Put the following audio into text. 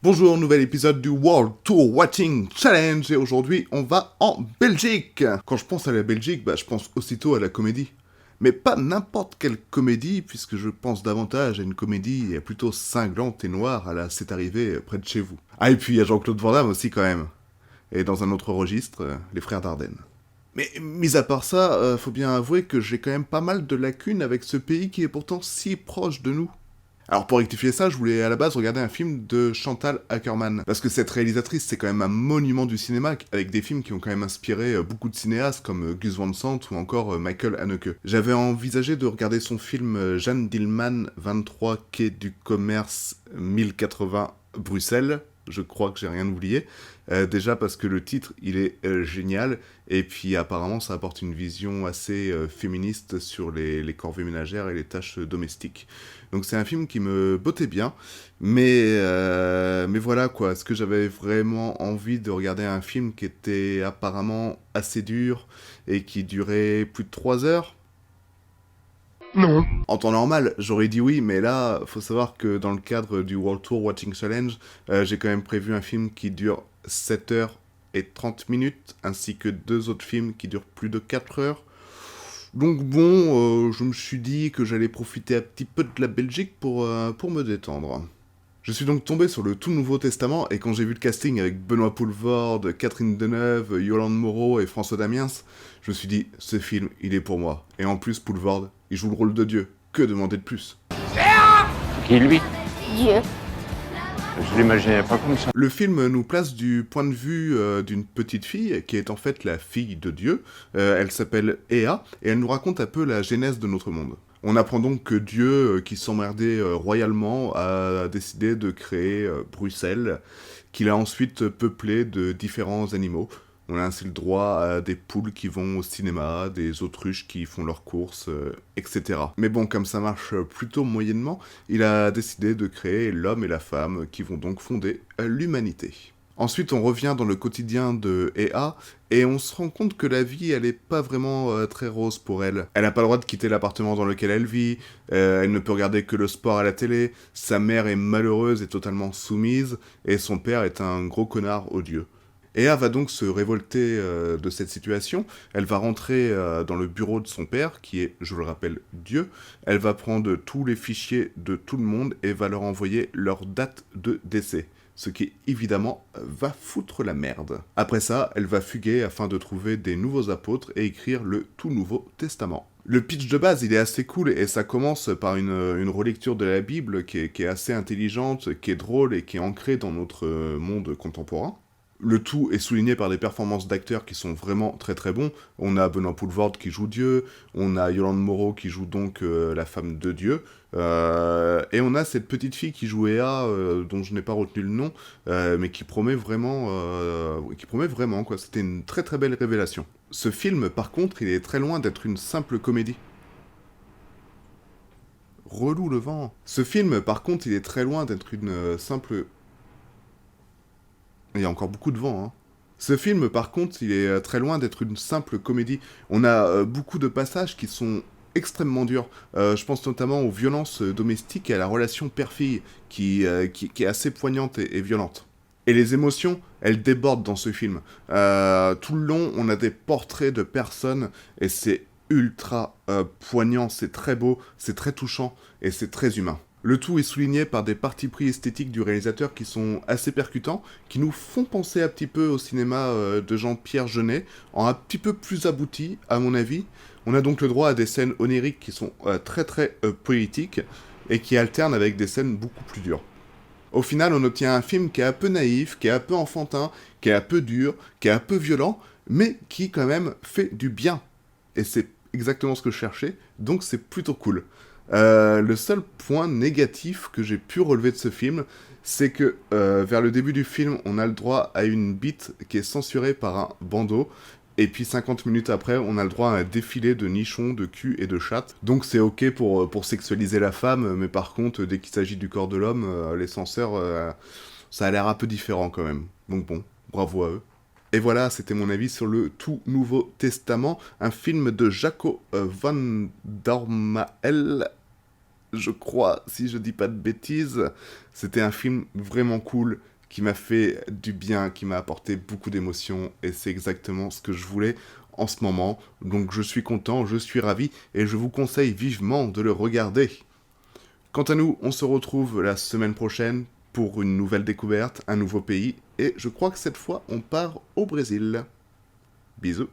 Bonjour, nouvel épisode du World Tour Watching Challenge et aujourd'hui on va en Belgique. Quand je pense à la Belgique, je pense aussitôt à la comédie. Mais pas n'importe quelle comédie, puisque je pense davantage à une comédie plutôt cinglante et noire à la C'est arrivé près de chez vous. Ah et puis il y a Jean-Claude Van Damme aussi quand même. Et dans un autre registre, les Frères Dardenne. Mais mis à part ça, faut bien avouer que j'ai quand même pas mal de lacunes avec ce pays qui est pourtant si proche de nous. Alors pour rectifier ça, je voulais à la base regarder un film de Chantal Akerman, parce que cette réalisatrice c'est quand même un monument du cinéma, avec des films qui ont quand même inspiré beaucoup de cinéastes comme Gus Van Sant ou encore Michael Haneke. J'avais envisagé de regarder son film Jeanne Dillman, 23 quai du commerce 1080 Bruxelles. Je crois que j'ai rien oublié. Déjà parce que le titre, il est génial, et puis apparemment ça apporte une vision assez féministe sur les corvées ménagères et les tâches domestiques. Donc c'est un film qui me bottait bien, mais voilà quoi, est-ce que j'avais vraiment envie de regarder un film qui était apparemment assez dur et qui durait plus de 3 heures ? Non. En temps normal, j'aurais dit oui, mais là, faut savoir que dans le cadre du World Tour Watching Challenge, j'ai quand même prévu un film qui dure 7 heures et 30 minutes, ainsi que 2 autres films qui durent plus de 4 heures. Donc bon, je me suis dit que j'allais profiter un petit peu de la Belgique pour me détendre. Je suis donc tombé sur le tout Nouveau Testament, et quand j'ai vu le casting avec Benoît Poelvoorde, Catherine Deneuve, Yolande Moreau et François Damiens, je me suis dit, ce film, il est pour moi. Et en plus, Poelvoorde, il joue le rôle de Dieu. Que demander de plus ? Qui lui? Dieu. Je l'imaginais pas comme ça. Le film nous place du point de vue d'une petite fille, qui est en fait la fille de Dieu. Elle s'appelle Ea, et elle nous raconte un peu la genèse de notre monde. On apprend donc que Dieu, qui s'emmerdait royalement, a décidé de créer Bruxelles, qu'il a ensuite peuplé de différents animaux. On a ainsi le droit à des poules qui vont au cinéma, des autruches qui font leurs courses, etc. Mais bon, comme ça marche plutôt moyennement, il a décidé de créer l'homme et la femme qui vont donc fonder l'humanité. Ensuite, on revient dans le quotidien de Ea, et on se rend compte que la vie, elle est pas vraiment très rose pour elle. Elle n'a pas le droit de quitter l'appartement dans lequel elle vit, elle ne peut regarder que le sport à la télé, sa mère est malheureuse et totalement soumise, et son père est un gros connard odieux. Ea va donc se révolter de cette situation, elle va rentrer dans le bureau de son père, qui est, je le rappelle, Dieu, elle va prendre tous les fichiers de tout le monde et va leur envoyer leur date de décès. Ce qui, évidemment, va foutre la merde. Après ça, elle va fuguer afin de trouver des nouveaux apôtres et écrire le tout Nouveau Testament. Le pitch de base, il est assez cool, et ça commence par une relecture de la Bible qui est assez intelligente, qui est drôle et qui est ancrée dans notre monde contemporain. Le tout est souligné par des performances d'acteurs qui sont vraiment très très bons. On a Benoît Poelvoorde qui joue Dieu, on a Yolande Moreau qui joue donc la femme de Dieu, et on a cette petite fille qui joue Ea, dont je n'ai pas retenu le nom, mais qui promet vraiment, quoi. C'était une très très belle révélation. Ce film, par contre, il est très loin d'être une simple comédie. Relou le vent. Ce film, par contre, il est très loin d'être une simple... Il y a encore beaucoup de vent, hein. Ce film, par contre, il est très loin d'être une simple comédie. On a beaucoup de passages qui sont extrêmement durs. Je pense notamment aux violences domestiques et à la relation père-fille, qui est assez poignante et violente. Et les émotions, elles débordent dans ce film. Tout le long, on a des portraits de personnes, et c'est ultra poignant, c'est très beau, c'est très touchant, et c'est très humain. Le tout est souligné par des partis pris esthétiques du réalisateur qui sont assez percutants, qui nous font penser un petit peu au cinéma de Jean-Pierre Jeunet, en un petit peu plus abouti, à mon avis. On a donc le droit à des scènes oniriques qui sont très très poétiques, et qui alternent avec des scènes beaucoup plus dures. Au final, on obtient un film qui est un peu naïf, qui est un peu enfantin, qui est un peu dur, qui est un peu violent, mais qui quand même fait du bien. Et c'est exactement ce que je cherchais, donc c'est plutôt cool. Le seul point négatif que j'ai pu relever de ce film, c'est que vers le début du film, on a le droit à une bite qui est censurée par un bandeau, et puis 50 minutes après, on a le droit à un défilé de nichons, de cul et de chatte. Donc c'est ok pour sexualiser la femme, mais par contre, dès qu'il s'agit du corps de l'homme, les censeurs, ça a l'air un peu différent quand même. Donc bon, bravo à eux. Et voilà, c'était mon avis sur le tout Nouveau Testament, un film de Jaco van Dormael, je crois, si je dis pas de bêtises. C'était un film vraiment cool, qui m'a fait du bien, qui m'a apporté beaucoup d'émotions, et c'est exactement ce que je voulais en ce moment. Donc je suis content, je suis ravi, et je vous conseille vivement de le regarder. Quant à nous, on se retrouve la semaine prochaine pour une nouvelle découverte, un nouveau pays, et je crois que cette fois, on part au Brésil. Bisous.